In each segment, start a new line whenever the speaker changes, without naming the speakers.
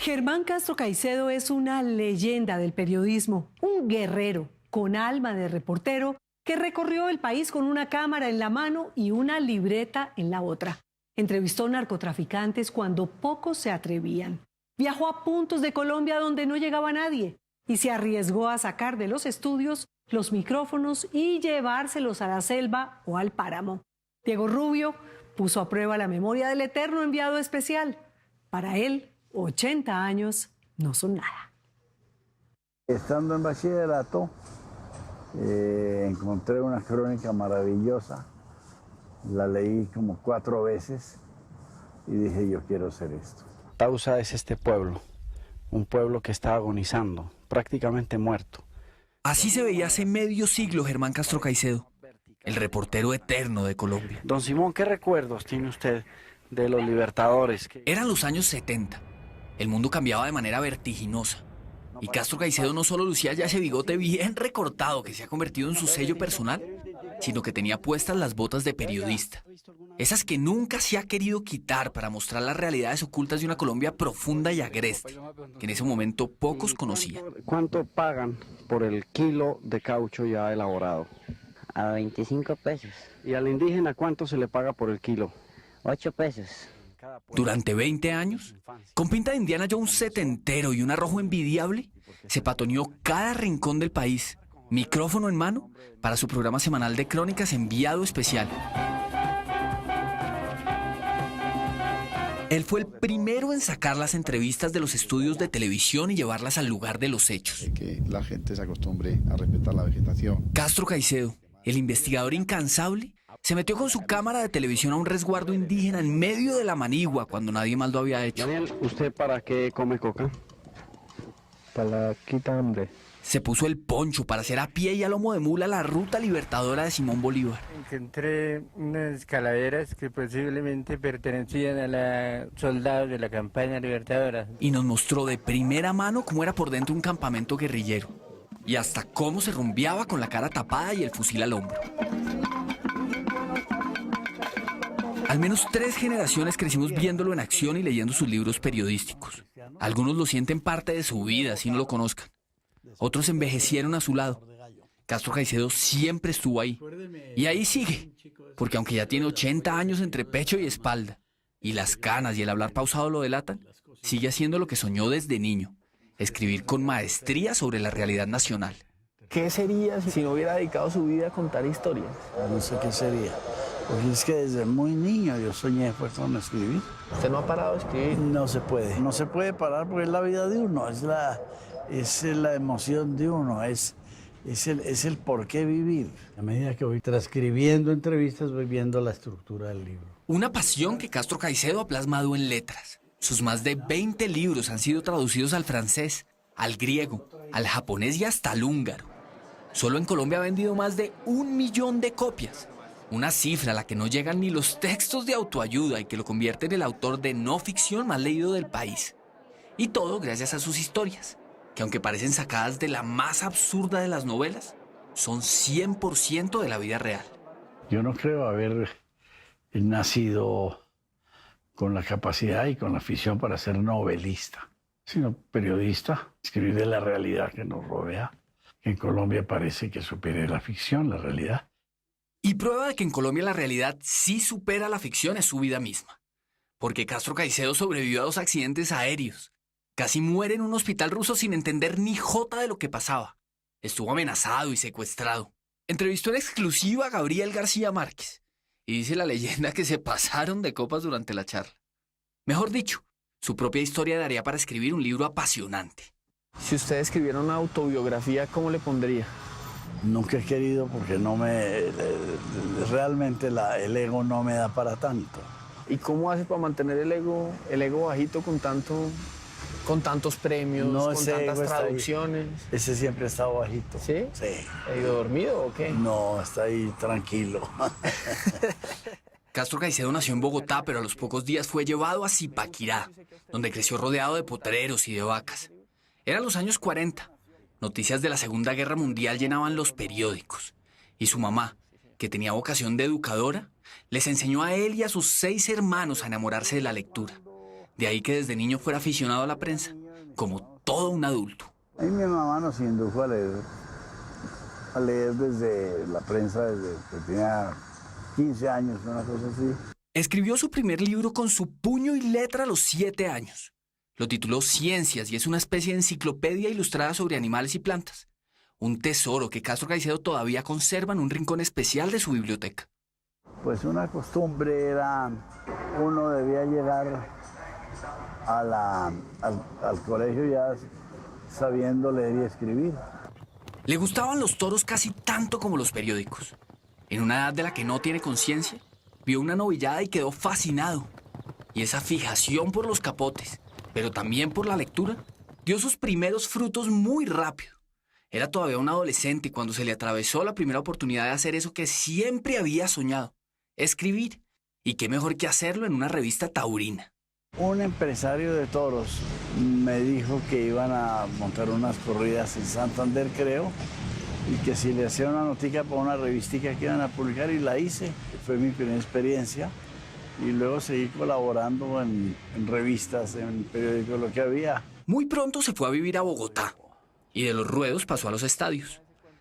Germán Castro Caicedo es una leyenda del periodismo, un guerrero con alma de reportero que recorrió el país con una cámara en la mano y una libreta en la otra. Entrevistó narcotraficantes cuando pocos se atrevían. Viajó a puntos de Colombia donde no llegaba nadie y se arriesgó a sacar de los estudios los micrófonos y llevárselos a la selva o al páramo. Diego Rubio puso a prueba la memoria del eterno enviado especial. Para él, 80 años no son nada.
Estando en bachillerato, encontré una crónica maravillosa. La leí como 4 veces y dije, yo quiero hacer esto.
Tausa es este pueblo, un pueblo que está agonizando, prácticamente muerto.
Así se veía hace medio siglo Germán Castro Caicedo, el reportero eterno de Colombia.
Don Simón, ¿qué recuerdos tiene usted de los libertadores?
Eran los años 70. El mundo cambiaba de manera vertiginosa. Y Castro Caicedo no solo lucía ya ese bigote bien recortado que se ha convertido en su sello personal, sino que tenía puestas las botas de periodista. Esas que nunca se ha querido quitar para mostrar las realidades ocultas de una Colombia profunda y agreste, que en ese momento pocos conocían.
¿Cuánto pagan por el kilo de caucho ya elaborado?
A 25 pesos.
¿Y al indígena cuánto se le paga por el kilo?
8 pesos.
Durante 20 años, con pinta de Indiana Jones setentero y un arrojo envidiable, se patoneó cada rincón del país, micrófono en mano, para su programa semanal de crónicas Enviado Especial. Él fue el primero en sacar las entrevistas de los estudios de televisión y llevarlas al lugar de los hechos.
Que la gente se acostumbre a respetar la vegetación.
Castro Caicedo, el investigador incansable, se metió con su cámara de televisión a un resguardo indígena en medio de la Manigua cuando nadie más lo había hecho.
Daniel, ¿usted para qué come coca?
Para quitar hambre.
Se puso el poncho para hacer a pie y a lomo de mula la ruta libertadora de Simón Bolívar.
Encontré unas calaveras que posiblemente pertenecían a los soldados de la campaña libertadora.
Y nos mostró de primera mano cómo era por dentro un campamento guerrillero. Y hasta cómo se rumbeaba con la cara tapada y el fusil al hombro. Al menos 3 generaciones crecimos viéndolo en acción y leyendo sus libros periodísticos. Algunos lo sienten parte de su vida, si no lo conozcan. Otros envejecieron a su lado. Castro Caicedo siempre estuvo ahí. Y ahí sigue, porque aunque ya tiene 80 años entre pecho y espalda, y las canas y el hablar pausado lo delatan, sigue haciendo lo que soñó desde niño: escribir con maestría sobre la realidad nacional.
¿Qué sería si no hubiera dedicado su vida a contar historias?
No sé qué sería. Porque es que desde muy niño yo soñé fue con escribir.
¿Usted no ha parado de escribir?
No se puede. No se puede parar porque es la vida de uno, es la emoción de uno, es el por qué vivir. A medida que voy transcribiendo entrevistas, voy viendo la estructura del libro.
Una pasión que Castro Caicedo ha plasmado en letras. Sus más de 20 libros han sido traducidos al francés, al griego, al japonés y hasta al húngaro. Solo en Colombia ha vendido más de 1 millón de copias. Una cifra a la que no llegan ni los textos de autoayuda y que lo convierte en el autor de no ficción más leído del país. Y todo gracias a sus historias, que aunque parecen sacadas de la más absurda de las novelas, son 100% de la vida real.
Yo no creo haber nacido con la capacidad y con la afición para ser novelista, sino periodista, escribir de la realidad que nos rodea. En Colombia parece que supera la ficción, la realidad.
Y prueba de que en Colombia la realidad sí supera la ficción es su vida misma. Porque Castro Caicedo sobrevivió a 2 accidentes aéreos. Casi muere en un hospital ruso sin entender ni jota de lo que pasaba. Estuvo amenazado y secuestrado. Entrevistó en exclusiva a Gabriel García Márquez. Y dice la leyenda que se pasaron de copas durante la charla. Mejor dicho, su propia historia daría para escribir un libro apasionante.
Si usted escribiera una autobiografía, ¿cómo le pondría?
Nunca he querido porque realmente el ego no me da para tanto.
¿Y cómo hace para mantener el ego bajito con tantos premios, con tantas traducciones?
Ese siempre ha estado bajito.
¿Sí?
Sí.
¿Ha ido dormido o qué?
No, está ahí tranquilo.
Castro Caicedo nació en Bogotá, pero a los pocos días fue llevado a Zipaquirá, donde creció rodeado de potreros y de vacas. Eran los años 40. Noticias de la Segunda Guerra Mundial llenaban los periódicos. Y su mamá, que tenía vocación de educadora, les enseñó a él y a sus 6 hermanos a enamorarse de la lectura. De ahí que desde niño fuera aficionado a la prensa, como todo un adulto.
A mí mi mamá nos indujo a leer desde la prensa, desde que tenía 15 años, una cosa así.
Escribió su primer libro con su puño y letra a los 7 años. Lo tituló Ciencias y es una especie de enciclopedia ilustrada sobre animales y plantas. Un tesoro que Castro Caicedo todavía conserva en un rincón especial de su biblioteca.
Pues una costumbre era, uno debía llegar al colegio ya sabiendo leer y escribir.
Le gustaban los toros casi tanto como los periódicos. En una edad de la que no tiene conciencia, vio una novillada y quedó fascinado. Y esa fijación por los capotes, pero también por la lectura, dio sus primeros frutos muy rápido. Era todavía un adolescente cuando se le atravesó la primera oportunidad de hacer eso que siempre había soñado, escribir. Y qué mejor que hacerlo en una revista taurina.
Un empresario de toros me dijo que iban a montar unas corridas en Santander, creo, y que si le hacía una notica para una revistica que iban a publicar, y la hice. Fue mi primera experiencia y luego seguí colaborando en revistas, en periódicos, lo que había.
Muy pronto se fue a vivir a Bogotá y de los ruedos pasó a los estadios.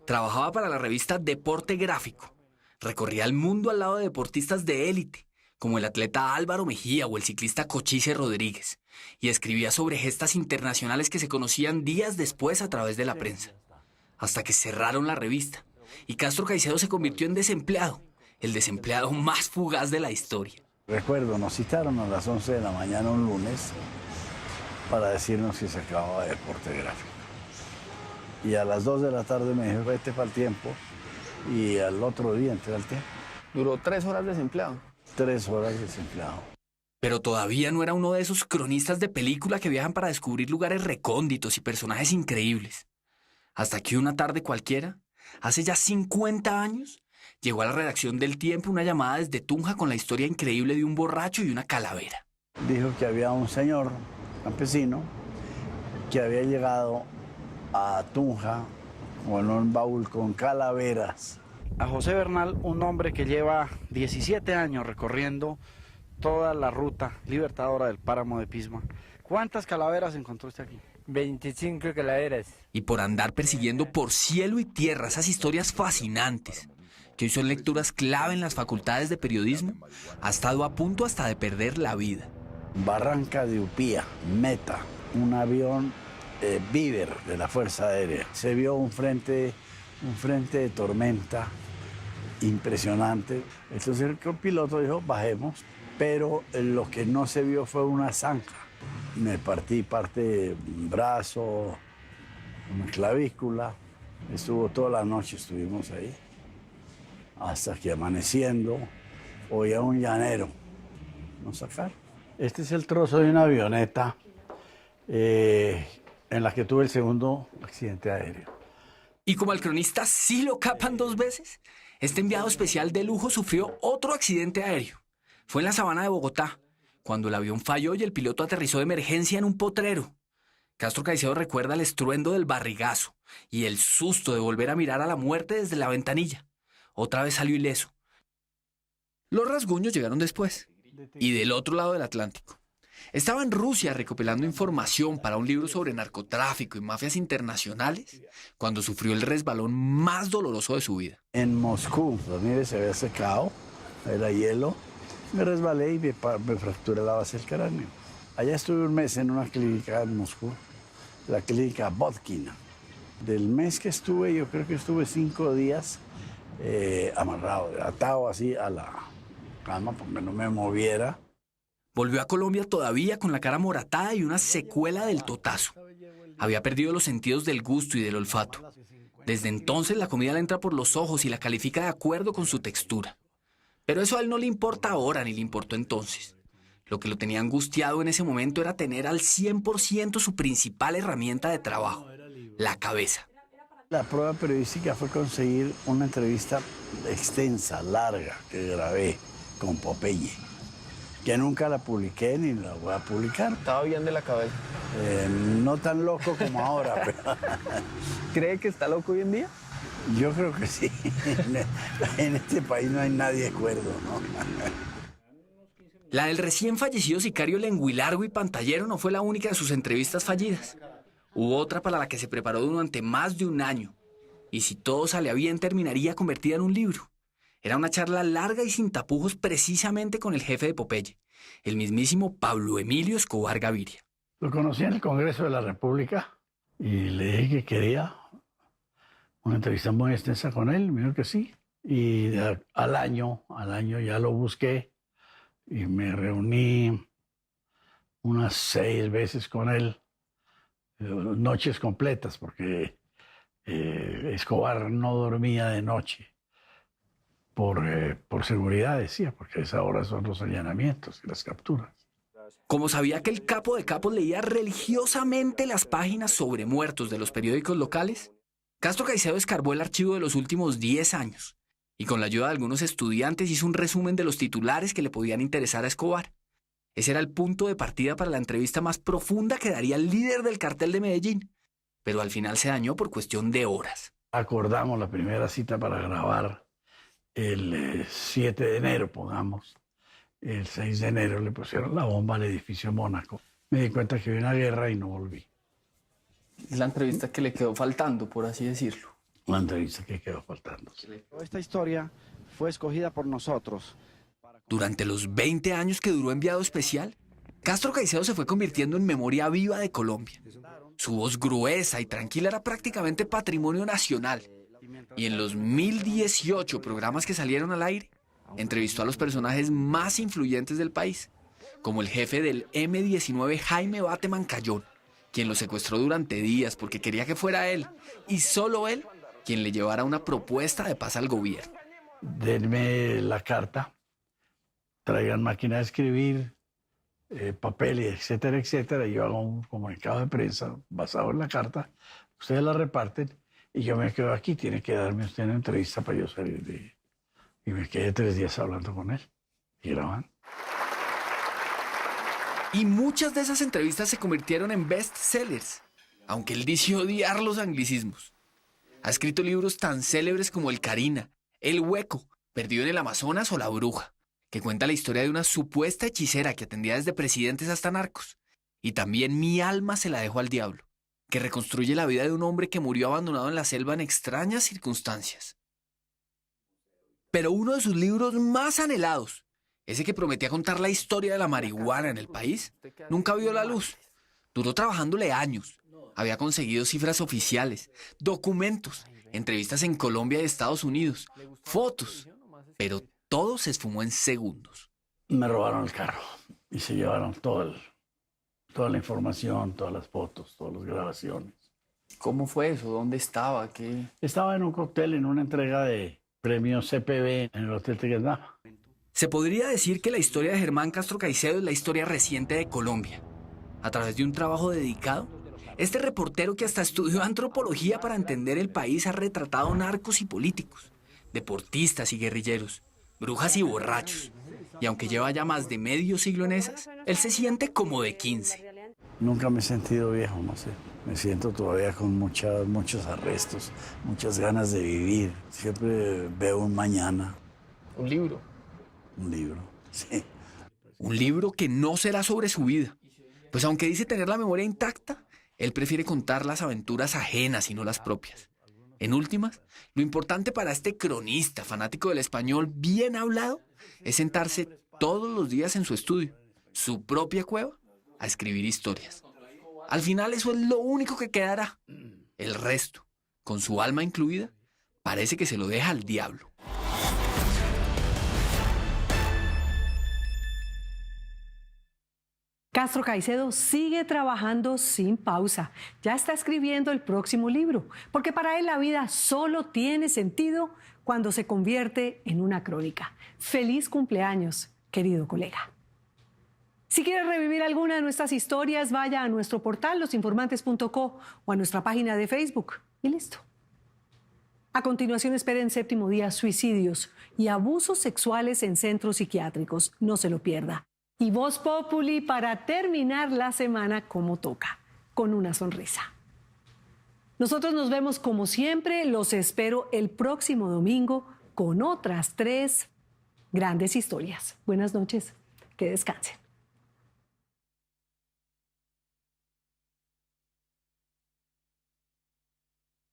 Trabajaba para la revista Deporte Gráfico. Recorría el mundo al lado de deportistas de élite, como el atleta Álvaro Mejía o el ciclista Cochise Rodríguez, y escribía sobre gestas internacionales que se conocían días después a través de la prensa. Hasta que cerraron la revista, y Castro Caicedo se convirtió en desempleado, el desempleado más fugaz de la historia.
Recuerdo, nos citaron a las 11 de la mañana un lunes para decirnos que se acababa Deporte Gráfico. Y a las 2 de la tarde me dijo, vete para el Tiempo, y al otro día entré al Tiempo.
Duró 3 horas desempleado.
3 horas desempleado.
Pero todavía no era uno de esos cronistas de película que viajan para descubrir lugares recónditos y personajes increíbles. Hasta que una tarde cualquiera, hace ya 50 años, llegó a la redacción del Tiempo una llamada desde Tunja con la historia increíble de un borracho y una calavera.
Dijo que había un señor campesino que había llegado a Tunja con un baúl con calaveras.
A José Bernal, un hombre que lleva 17 años recorriendo toda la ruta libertadora del páramo de Pisma. ¿Cuántas calaveras encontró usted aquí?
25 calaveras.
Y por andar persiguiendo por cielo y tierra esas historias fascinantes, que hoy son lecturas clave en las facultades de periodismo, ha estado a punto hasta de perder la vida.
Barranca de Upía, Meta, un avión Víver de la Fuerza Aérea. Se vio un frente de tormenta impresionante. Entonces el copiloto dijo, bajemos, pero lo que no se vio fue una zanja. Me partí parte de un brazo, una clavícula. Estuvo toda la noche, estuvimos ahí, hasta que amaneciendo, oía un llanero. Nos sacaron. Este es el trozo de una avioneta en la que tuve el segundo accidente aéreo.
Y como al cronista sí lo capan 2 veces, este enviado especial de lujo sufrió otro accidente aéreo. Fue en la sabana de Bogotá, cuando el avión falló y el piloto aterrizó de emergencia en un potrero. Castro Caicedo recuerda el estruendo del barrigazo y el susto de volver a mirar a la muerte desde la ventanilla. Otra vez salió ileso. Los rasguños llegaron después, y del otro lado del Atlántico. Estaba en Rusia recopilando información para un libro sobre narcotráfico y mafias internacionales cuando sufrió el resbalón más doloroso de su vida.
En Moscú, la nieve se había secado, era hielo, me resbalé y me fracturé la base del cráneo. Allá estuve un mes en una clínica en Moscú, la clínica Vodkina. Del mes que estuve, yo creo que estuve 5 días amarrado, atado así a la cama porque no me moviera.
Volvió a Colombia todavía con la cara moratada y una secuela del totazo. Había perdido los sentidos del gusto y del olfato. Desde entonces la comida le entra por los ojos y la califica de acuerdo con su textura. Pero eso a él no le importa ahora ni le importó entonces. Lo que lo tenía angustiado en ese momento era tener al 100% su principal herramienta de trabajo, la cabeza.
La prueba periodística fue conseguir una entrevista extensa, larga, que grabé con Popeye, que nunca la publiqué ni la voy a publicar.
Estaba bien de la cabeza.
No tan loco como ahora, pero...
¿Cree que está loco hoy en día?
Yo creo que sí. En este país no hay nadie cuerdo, ¿no?
La del recién fallecido sicario lenguilargo y pantallero no fue la única de sus entrevistas fallidas. Hubo otra para la que se preparó durante más de un año. Y si todo salía bien, terminaría convertida en un libro. Era una charla larga y sin tapujos precisamente con el jefe de Popeye, el mismísimo Pablo Emilio Escobar Gaviria.
Lo conocí en el Congreso de la República y le dije que quería una entrevista muy extensa con él, me dijo que sí. Y al año ya lo busqué y me reuní unas 6 veces con él, noches completas, porque Escobar no dormía de noche por seguridad, decía, porque a esa hora son los allanamientos y las capturas.
Como sabía que el capo de capos leía religiosamente las páginas sobre muertos de los periódicos locales, Castro Caicedo escarbó el archivo de los últimos 10 años y con la ayuda de algunos estudiantes hizo un resumen de los titulares que le podían interesar a Escobar. Ese era el punto de partida para la entrevista más profunda que daría el líder del cartel de Medellín, pero al final se dañó por cuestión de horas.
Acordamos la primera cita para grabar el 7 de enero, pongamos. El 6 de enero le pusieron la bomba al edificio Mónaco. Me di cuenta que había una guerra y no volví.
Es la entrevista que le quedó faltando, por así decirlo.
La entrevista que quedó faltando.
Esta historia fue escogida por nosotros.
Durante los 20 años que duró Enviado Especial, Castro Caicedo se fue convirtiendo en memoria viva de Colombia. Su voz gruesa y tranquila era prácticamente patrimonio nacional. Y en los 1018 programas que salieron al aire, entrevistó a los personajes más influyentes del país, como el jefe del M-19 Jaime Bateman Cayón, quien lo secuestró durante días porque quería que fuera él, y solo él, quien le llevara una propuesta de paz al gobierno.
Denme la carta, traigan máquina de escribir, papel, etcétera, etcétera, y yo hago un comunicado de prensa basado en la carta, ustedes la reparten y yo me quedo aquí, tiene que darme usted una entrevista para yo salir de... Y me quedé 3 días hablando con él y graban.
Y muchas de esas entrevistas se convirtieron en bestsellers, aunque él dice odiar los anglicismos. Ha escrito libros tan célebres como El Carina, El Hueco, Perdido en el Amazonas o La Bruja, que cuenta la historia de una supuesta hechicera que atendía desde presidentes hasta narcos. Y también Mi alma se la dejo al diablo, que reconstruye la vida de un hombre que murió abandonado en la selva en extrañas circunstancias. Pero uno de sus libros más anhelados, ese que prometía contar la historia de la marihuana en el país, nunca vio la luz. Duró trabajándole años. Había conseguido cifras oficiales, documentos, entrevistas en Colombia y Estados Unidos, fotos, pero todo se esfumó en segundos.
Me robaron el carro y se llevaron toda la información, todas las fotos, todas las grabaciones.
¿Cómo fue eso? ¿Dónde estaba? ¿Qué?
Estaba en un cóctel en una entrega de premio CPB en el Hotel Tequendama.
Se podría decir que la historia de Germán Castro Caicedo es la historia reciente de Colombia. A través de un trabajo dedicado, este reportero que hasta estudió antropología para entender el país ha retratado narcos y políticos, deportistas y guerrilleros, brujas y borrachos. Y aunque lleva ya más de medio siglo en esas, él se siente como de 15.
Nunca me he sentido viejo, no sé. Me siento todavía con muchos arrestos, muchas ganas de vivir. Siempre veo un mañana.
Un libro.
Un libro, sí.
Un libro que no será sobre su vida. Pues aunque dice tener la memoria intacta, él prefiere contar las aventuras ajenas y no las propias. En últimas, lo importante para este cronista fanático del español bien hablado es sentarse todos los días en su estudio, su propia cueva, a escribir historias. Al final eso es lo único que quedará. El resto, con su alma incluida, parece que se lo deja al diablo.
Castro Caicedo sigue trabajando sin pausa. Ya está escribiendo el próximo libro, porque para él la vida solo tiene sentido cuando se convierte en una crónica. Feliz cumpleaños, querido colega. Si quieres revivir alguna de nuestras historias, vaya a nuestro portal losinformantes.co o a nuestra página de Facebook y listo. A continuación esperen Séptimo Día, suicidios y abusos sexuales en centros psiquiátricos. No se lo pierda. Y Voz Populi para terminar la semana como toca, con una sonrisa. Nosotros nos vemos como siempre, los espero el próximo domingo con otras 3 grandes historias. Buenas noches. Que descansen.